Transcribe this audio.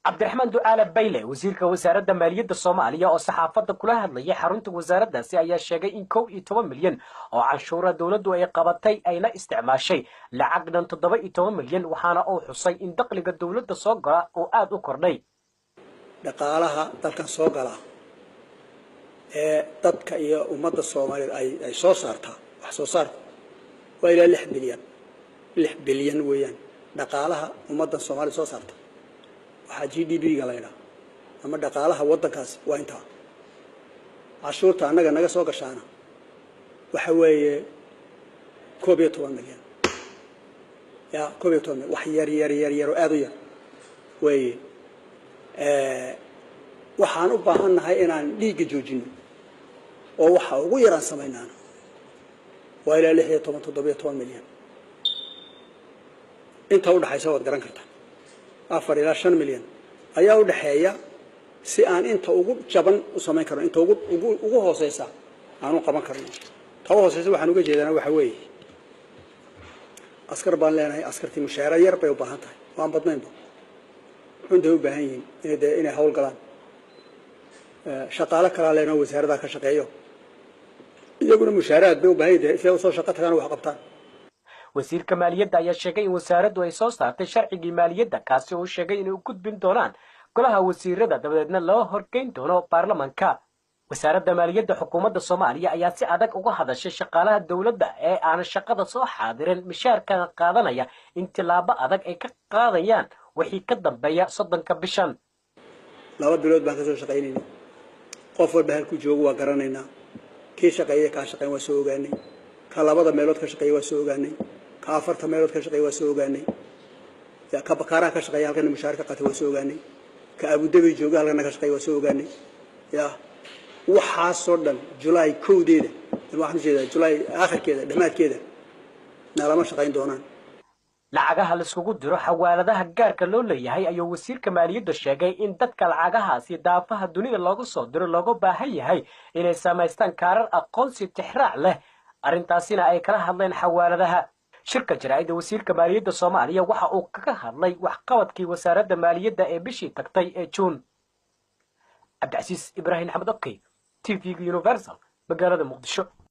cabdiraxmaan ducaale bayle wasiirka wasaaradda maaliyadda Soomaaliya oo saxaafadda kula hadlayay xarunta wasaaraddaasi ayaa sheegay in 11 milyan oo canshuura dawladdu ay qabatay ayna isticmaashay lacag dhan 17 milyan waxaana uu xusay in dakhliga dawladda soo gala oo aad u kordhay dhaqaalaha dalkan soo gala ee dadka iyo ummadda Soomaaliyeed ay soo saartaa wax soo saar waa ilaa 6 bilyan weeyaan dhaqaalaha ummadda Soomaaliyeed soo saarta waxa GDP-ga la yiraahdo ama dhaqaalaha waddankaas waa inta cashuurta anaga naga soo gashaana waxa weeye 12 milyan ya 12 wax yar oo aad u yar weeye waxaan u baahanahay inaan dhiiga joojino oo waxa ugu yaraan sameynaa waa ilaa 17 milyan inta u dhaxaysa wad garan kartaa 4 ilaa 5 milyan ayaa u dhaxeeya si aan inta ugu jaban u sameyn karno inta ugu hooseysa aanu qaban karno taw hooseysa waxaan uga jeedana waxa weeye askar baan leenahay askartii mushaara yar bay u baahan tahay waan badnaynba runtii u baahan yihiin inay hawl galaan shaqaale kala leenahay wasaaradda ka shaqeeyo iyaguna mushaaraad bay u baahan yihiin si ay soo shaqo tagaan wax qabtaan wasiirka maaliyadda ayaa sheegay in wasaaraddu ay soo saartay sharcigii maaliyadda kaasi oo sheegay inay u gudbin doonaan golaha wasiirada dabadeedna loo horgeyn doono baarlamaanka wasaaradda maaliyadda xukuumadda Soomaaliya ayaa si adag uga hadashay shaqaalaha dawladda ee aan shaqada soo xaadirin mishaarka qaadanaya in tilaabo adag ay ka qaadayaan wixii ka dambeeya 30 bishan 2 bilood baan ka soo shaqeynayna qof walba halku joogo waa garanaynaa kii shaqeeyay ka shaqeyn waa soo ogaanay ka labada meelood ka shaqeeyay waa soo ogaanay ka afarta meelood ka shaqeeyay waa soo ogaanay ya ka bakara ka shaqeeyay halkan mushaarka qatay waa soo ogaanay ka Abu Dhabi jooga halkan ka shaqeeyay waa soo ogaanay ya waxa soo dhan July 1deeda waxaan jeedaa July aakhirkeeda dhamaadkeeda nalama shaqeyn doonaan lacagaha la iskugu diro xawaaladaha gaarka loo leeyahay ayuu wasiirka maaliyadda sheegay in dadka lacagahaasi daafaha dunida loogu soo diro looga baahan yahay inay sameystaan kaarar aqoonsi tixraac leh arrintaasina ay kala hadleen xawaaladaha shirka jaraa'idda wasiirka maaliyadda Soomaaliya waxa uu kaga hadlay wax qabadkii wasaaradda maaliyadda ee bishii tagtay ee June Abdi Aziz Ibrahim Ahmed TV Universal magaalada Muqdisho